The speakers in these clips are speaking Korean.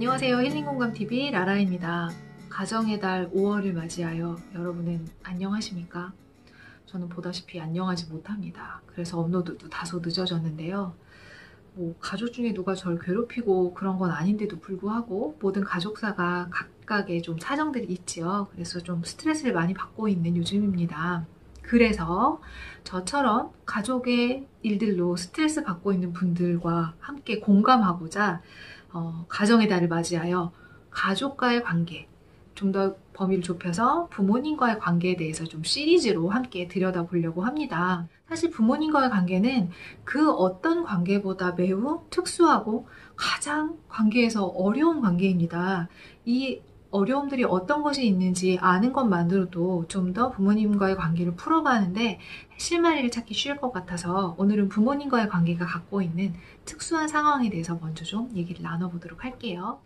안녕하세요. 힐링공감TV 라라입니다. 가정의 달 5월을 맞이하여 여러분은 안녕하십니까? 저는 보다시피 안녕하지 못합니다. 그래서 업로드도 다소 늦어졌는데요. 가족 중에 누가 저를 괴롭히고 그런 건 아닌데도 불구하고 모든 가족사가 각각의 좀 사정들이 있지요. 그래서 좀 스트레스를 많이 받고 있는 요즘입니다. 그래서 저처럼 가족의 일들로 스트레스 받고 있는 분들과 함께 공감하고자 가정의 달을 맞이하여 가족과의 관계, 좀 더 범위를 좁혀서 부모님과의 관계에 대해서 좀 시리즈로 함께 들여다보려고 합니다. 사실 부모님과의 관계는 그 어떤 관계보다 매우 특수하고 가장 관계에서 어려운 관계입니다. 이 어려움들이 어떤 것이 있는지 아는 것만으로도 좀 더 부모님과의 관계를 풀어가는데 실마리를 찾기 쉬울 것 같아서 오늘은 부모님과의 관계가 갖고 있는 특수한 상황에 대해서 먼저 좀 얘기를 나눠보도록 할게요.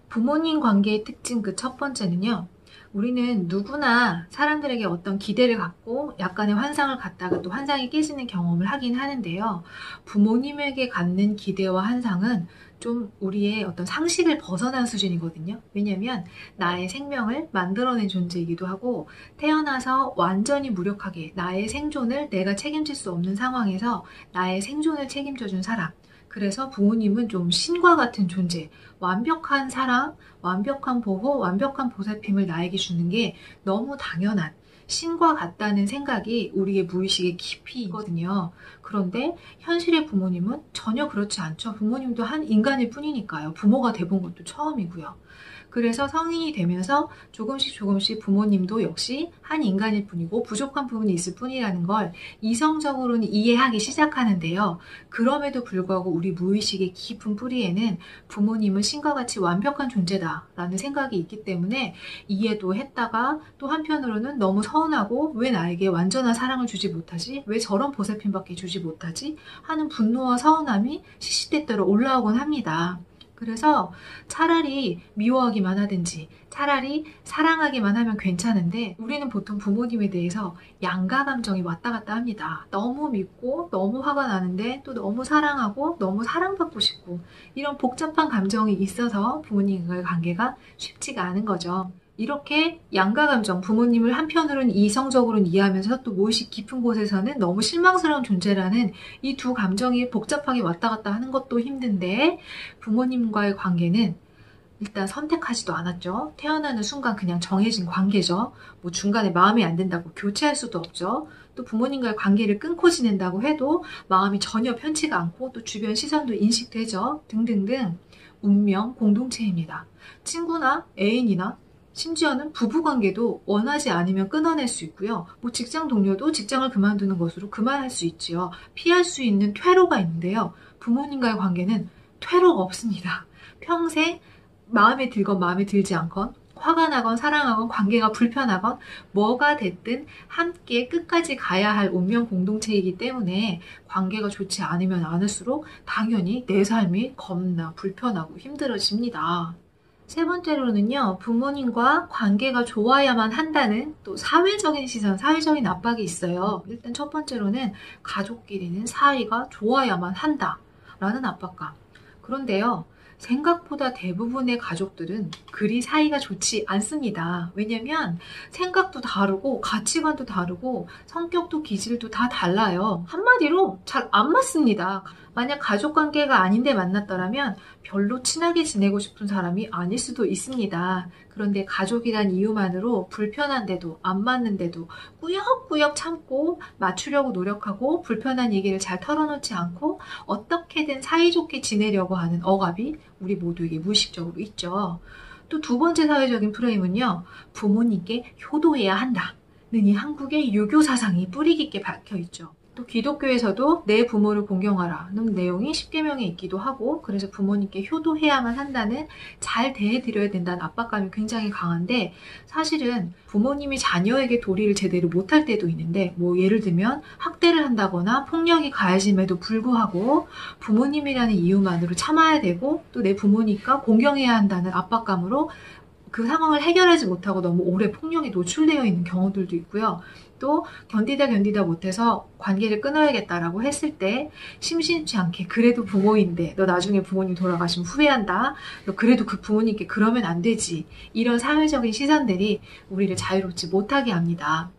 부모님 관계의 특징 그 첫 번째는요. 우리는 누구나 사람들에게 어떤 기대를 갖고 약간의 환상을 갖다가 또 환상이 깨지는 경험을 하긴 하는데요. 부모님에게 갖는 기대와 환상은 좀 우리의 어떤 상식을 벗어난 수준이거든요. 왜냐면 나의 생명을 만들어낸 존재이기도 하고 태어나서 완전히 무력하게 나의 생존을 내가 책임질 수 없는 상황에서 나의 생존을 책임져준 사람. 그래서 부모님은 좀 신과 같은 존재, 완벽한 사랑, 완벽한 보호, 완벽한 보살핌을 나에게 주는 게 너무 당연한 신과 같다는 생각이 우리의 무의식에 깊이 있거든요. 그런데 현실의 부모님은 전혀 그렇지 않죠. 부모님도 한 인간일 뿐이니까요. 부모가 돼본 것도 처음이고요. 그래서 성인이 되면서 조금씩 부모님도 역시 한 인간일 뿐이고 부족한 부분이 있을 뿐이라는 걸 이성적으로는 이해하기 시작하는데요. 그럼에도 불구하고 우리 무의식의 깊은 뿌리에는 부모님은 신과 같이 완벽한 존재다라는 생각이 있기 때문에 이해도 했다가 또 한편으로는 너무 서운하고 왜 나에게 완전한 사랑을 주지 못하지? 왜 저런 보살핌밖에 주지 못하지? 하는 분노와 서운함이 시시때때로 올라오곤 합니다. 그래서 차라리 미워하기만 하든지 차라리 사랑하기만 하면 괜찮은데 우리는 보통 부모님에 대해서 양가 감정이 왔다 갔다 합니다. 너무 믿고 너무 화가 나는데 또 너무 사랑하고 너무 사랑받고 싶고 이런 복잡한 감정이 있어서 부모님과의 관계가 쉽지가 않은 거죠. 이렇게 양가 감정, 부모님을 한편으로는 이성적으로는 이해하면서 또 무의식 깊은 곳에서는 너무 실망스러운 존재라는 이 두 감정이 복잡하게 왔다 갔다 하는 것도 힘든데 부모님과의 관계는 일단 선택하지도 않았죠. 태어나는 순간 그냥 정해진 관계죠. 중간에 마음에 안 든다고 교체할 수도 없죠. 또 부모님과의 관계를 끊고 지낸다고 해도 마음이 전혀 편치가 않고 또 주변 시선도 인식되죠. 등등등 운명 공동체입니다. 친구나 애인이나 심지어는 부부관계도 원하지 않으면 끊어낼 수 있고요. 직장 동료도 직장을 그만두는 것으로 그만할 수 있지요. 피할 수 있는 퇴로가 있는데요. 부모님과의 관계는 퇴로가 없습니다. 평생 마음에 들건 마음에 들지 않건 화가 나건 사랑하건 관계가 불편하건 뭐가 됐든 함께 끝까지 가야 할 운명 공동체이기 때문에 관계가 좋지 않으면 않을수록 당연히 내 삶이 겁나 불편하고 힘들어집니다. 세 번째로는요, 부모님과 관계가 좋아야만 한다는 또 사회적인 시선, 사회적인 압박이 있어요. 일단 첫 번째로는 가족끼리는 사이가 좋아야만 한다라는 압박감. 그런데요, 생각보다 대부분의 가족들은 그리 사이가 좋지 않습니다. 왜냐면 생각도 다르고 가치관도 다르고 성격도 기질도 다 달라요. 한마디로 잘 안 맞습니다. 만약 가족관계가 아닌데 만났더라면 별로 친하게 지내고 싶은 사람이 아닐 수도 있습니다. 그런데 가족이란 이유만으로 불편한데도 안 맞는데도 꾸역꾸역 참고 맞추려고 노력하고 불편한 얘기를 잘 털어놓지 않고 어떻게든 사이좋게 지내려고 하는 억압이 우리 모두에게 무의식적으로 있죠. 또 두 번째 사회적인 프레임은요. 부모님께 효도해야 한다는 이 한국의 유교 사상이 뿌리 깊게 박혀있죠. 또 기독교에서도 내 부모를 공경하라는 내용이 십계명에 있기도 하고 그래서 부모님께 효도해야만 한다는 잘 대해드려야 된다는 압박감이 굉장히 강한데 사실은 부모님이 자녀에게 도리를 제대로 못할 때도 있는데 예를 들면 학대를 한다거나 폭력이 가해짐에도 불구하고 부모님이라는 이유만으로 참아야 되고 또 내 부모니까 공경해야 한다는 압박감으로 그 상황을 해결하지 못하고 너무 오래 폭력에 노출되어 있는 경우들도 있고요. 또 견디다 못해서 관계를 끊어야겠다라고 했을 때 심심치 않게 그래도 부모인데 너 나중에 부모님 돌아가시면 후회한다. 너 그래도 그 부모님께 그러면 안 되지. 이런 사회적인 시선들이 우리를 자유롭지 못하게 합니다.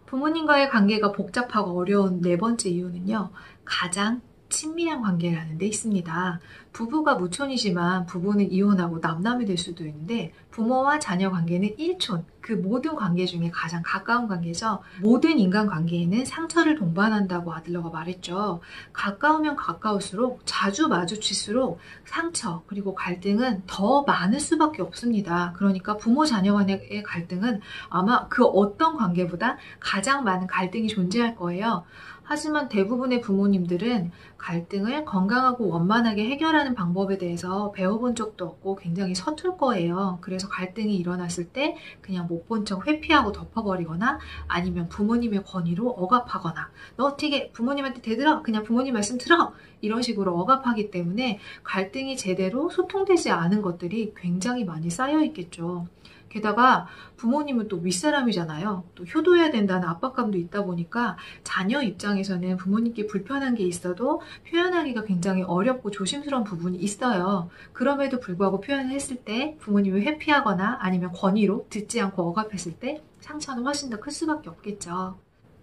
부모님과의 관계가 복잡하고 어려운 네 번째 이유는요. 가장 친밀한 관계라는 데 있습니다. 부부가 무촌이지만 부부는 이혼하고 남남이 될 수도 있는데 부모와 자녀 관계는 일촌, 그 모든 관계 중에 가장 가까운 관계죠. 모든 인간관계에는 상처를 동반한다고 아들러가 말했죠. 가까우면 가까울수록 자주 마주칠수록 상처 그리고 갈등은 더 많을 수밖에 없습니다. 그러니까 부모 자녀 간의 갈등은 아마 그 어떤 관계보다 가장 많은 갈등이 존재할 거예요. 하지만 대부분의 부모님들은 갈등을 건강하고 원만하게 해결하는 방법에 대해서 배워본 적도 없고 굉장히 서툴 거예요. 그래서 갈등이 일어났을 때 그냥 못 본 척 회피하고 덮어버리거나 아니면 부모님의 권위로 억압하거나 너 어떻게 부모님한테 대들어? 그냥 부모님 말씀 들어! 이런 식으로 억압하기 때문에 갈등이 제대로 소통되지 않은 것들이 굉장히 많이 쌓여 있겠죠. 게다가 부모님은 또 윗사람이잖아요. 또 효도해야 된다는 압박감도 있다 보니까 자녀 입장에서는 부모님께 불편한 게 있어도 표현하기가 굉장히 어렵고 조심스러운 부분이 있어요. 그럼에도 불구하고 표현을 했을 때 부모님이 회피하거나 아니면 권위로 듣지 않고 억압했을 때 상처는 훨씬 더 클 수밖에 없겠죠.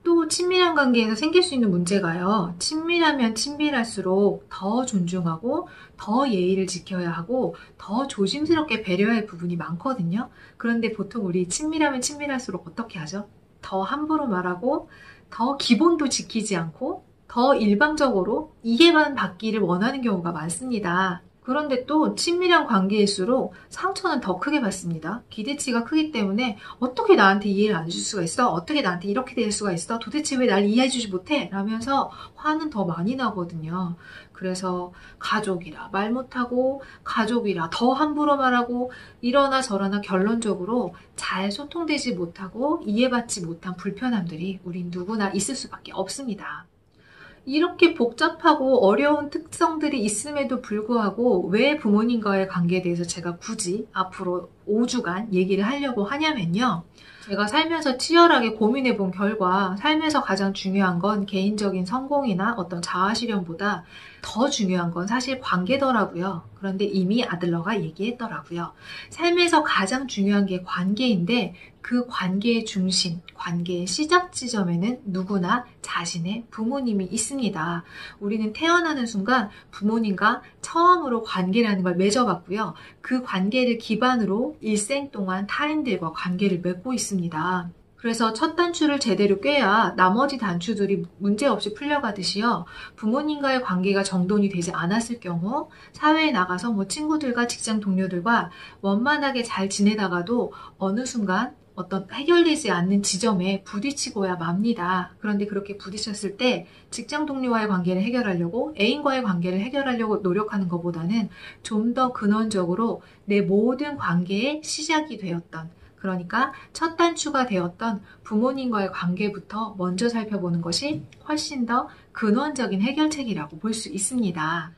또 친밀한 관계에서 생길 수 있는 문제가요. 친밀하면 친밀할수록 더 존중하고 더 예의를 지켜야 하고 더 조심스럽게 배려할 부분이 많거든요. 그런데 보통 우리 친밀하면 친밀할수록 어떻게 하죠? 더 함부로 말하고 더 기본도 지키지 않고 더 일방적으로 이해만 받기를 원하는 경우가 많습니다. 그런데 또 친밀한 관계일수록 상처는 더 크게 받습니다. 기대치가 크기 때문에 어떻게 나한테 이해를 안 줄 수가 있어? 어떻게 나한테 이렇게 될 수가 있어? 도대체 왜 날 이해해 주지 못해? 라면서 화는 더 많이 나거든요. 그래서 가족이라 말 못하고 가족이라 더 함부로 말하고 이러나 저러나 결론적으로 잘 소통되지 못하고 이해받지 못한 불편함들이 우린 누구나 있을 수밖에 없습니다. 이렇게 복잡하고 어려운 특성들이 있음에도 불구하고 왜 부모님과의 관계에 대해서 제가 굳이 앞으로 5주간 얘기를 하려고 하냐면요. 제가 살면서 치열하게 고민해 본 결과 삶에서 가장 중요한 건 개인적인 성공이나 어떤 자아실현보다 더 중요한 건 사실 관계더라고요. 그런데 이미 아들러가 얘기했더라고요. 삶에서 가장 중요한 게 관계인데 그 관계의 중심, 관계의 시작 지점에는 누구나 자신의 부모님이 있습니다. 우리는 태어나는 순간 부모님과 처음으로 관계라는 걸 맺어봤고요. 그 관계를 기반으로 일생 동안 타인들과 관계를 맺고 있습니다. 그래서 첫 단추를 제대로 꿰야 나머지 단추들이 문제없이 풀려가듯이요. 부모님과의 관계가 정돈이 되지 않았을 경우 사회에 나가서 친구들과 직장 동료들과 원만하게 잘 지내다가도 어느 순간 어떤 해결되지 않는 지점에 부딪히고야 맙니다. 그런데 그렇게 부딪혔을 때 직장 동료와의 관계를 해결하려고 애인과의 관계를 해결하려고 노력하는 것보다는 좀 더 근원적으로 내 모든 관계의 시작이 되었던 그러니까 첫 단추가 되었던 부모님과의 관계부터 먼저 살펴보는 것이 훨씬 더 근원적인 해결책이라고 볼 수 있습니다.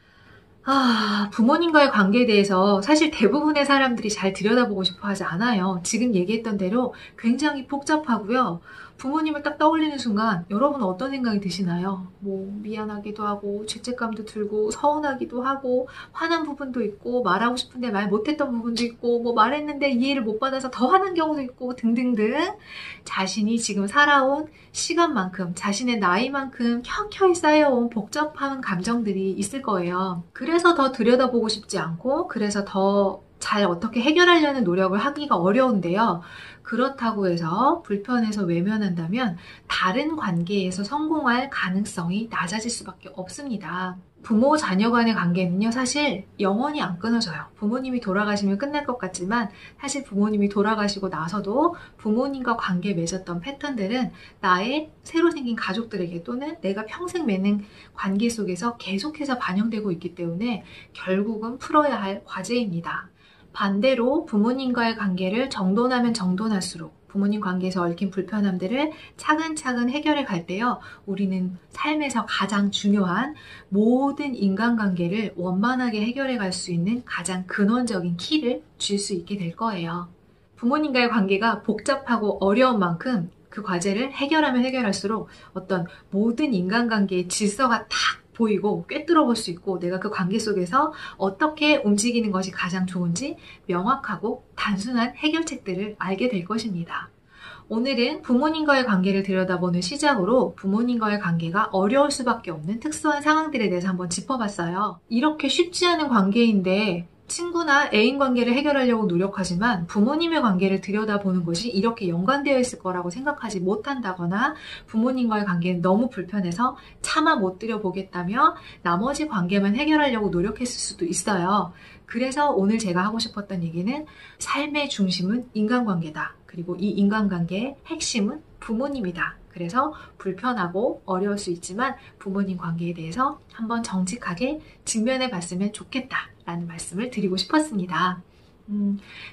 부모님과의 관계에 대해서 사실 대부분의 사람들이 잘 들여다보고 싶어 하지 않아요. 지금 얘기했던 대로 굉장히 복잡하고요. 부모님을 딱 떠올리는 순간 여러분은 어떤 생각이 드시나요? 미안하기도 하고 죄책감도 들고 서운하기도 하고 화난 부분도 있고 말하고 싶은데 말 못했던 부분도 있고 말했는데 이해를 못 받아서 더 화난 경우도 있고 등등등 자신이 지금 살아온 시간만큼 자신의 나이만큼 켜켜이 쌓여온 복잡한 감정들이 있을 거예요. 그래서 더 들여다보고 싶지 않고 그래서 더 잘 어떻게 해결하려는 노력을 하기가 어려운데요. 그렇다고 해서 불편해서 외면한다면 다른 관계에서 성공할 가능성이 낮아질 수밖에 없습니다. 부모 자녀 간의 관계는요 사실 영원히 안 끊어져요. 부모님이 돌아가시면 끝날 것 같지만 사실 부모님이 돌아가시고 나서도 부모님과 관계 맺었던 패턴들은 나의 새로 생긴 가족들에게 또는 내가 평생 맺는 관계 속에서 계속해서 반영되고 있기 때문에 결국은 풀어야 할 과제입니다. 반대로 부모님과의 관계를 정돈하면 정돈할수록 부모님 관계에서 얽힌 불편함들을 차근차근 해결해 갈 때요. 우리는 삶에서 가장 중요한 모든 인간관계를 원만하게 해결해 갈 수 있는 가장 근원적인 키를 줄 수 있게 될 거예요. 부모님과의 관계가 복잡하고 어려운 만큼 그 과제를 해결하면 해결할수록 어떤 모든 인간관계의 질서가 딱 보이고 꿰뚫어 볼 수 있고 내가 그 관계 속에서 어떻게 움직이는 것이 가장 좋은지 명확하고 단순한 해결책들을 알게 될 것입니다. 오늘은 부모님과의 관계를 들여다보는 시작으로 부모님과의 관계가 어려울 수밖에 없는 특수한 상황들에 대해서 한번 짚어봤어요. 이렇게 쉽지 않은 관계인데 친구나 애인 관계를 해결하려고 노력하지만 부모님의 관계를 들여다보는 것이 이렇게 연관되어 있을 거라고 생각하지 못한다거나 부모님과의 관계는 너무 불편해서 차마 못 들여보겠다며 나머지 관계만 해결하려고 노력했을 수도 있어요. 그래서 오늘 제가 하고 싶었던 얘기는 삶의 중심은 인간관계다. 그리고 이 인간관계의 핵심은 부모님이다. 그래서 불편하고 어려울 수 있지만 부모님 관계에 대해서 한번 정직하게 직면해 봤으면 좋겠다라는 말씀을 드리고 싶었습니다.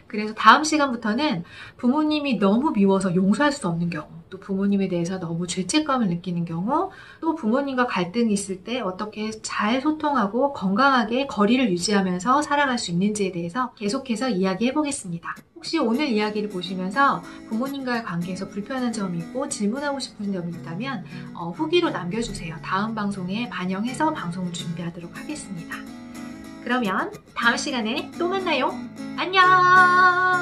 그래서 다음 시간부터는 부모님이 너무 미워서 용서할 수 없는 경우, 또 부모님에 대해서 너무 죄책감을 느끼는 경우, 또 부모님과 갈등이 있을 때 어떻게 잘 소통하고 건강하게 거리를 유지하면서 살아갈 수 있는지에 대해서 계속해서 이야기해 보겠습니다. 혹시 오늘 이야기를 보시면서 부모님과의 관계에서 불편한 점이 있고 질문하고 싶은 점이 있다면 후기로 남겨주세요. 다음 방송에 반영해서 방송을 준비하도록 하겠습니다. 그러면 다음 시간에 또 만나요. 안녕!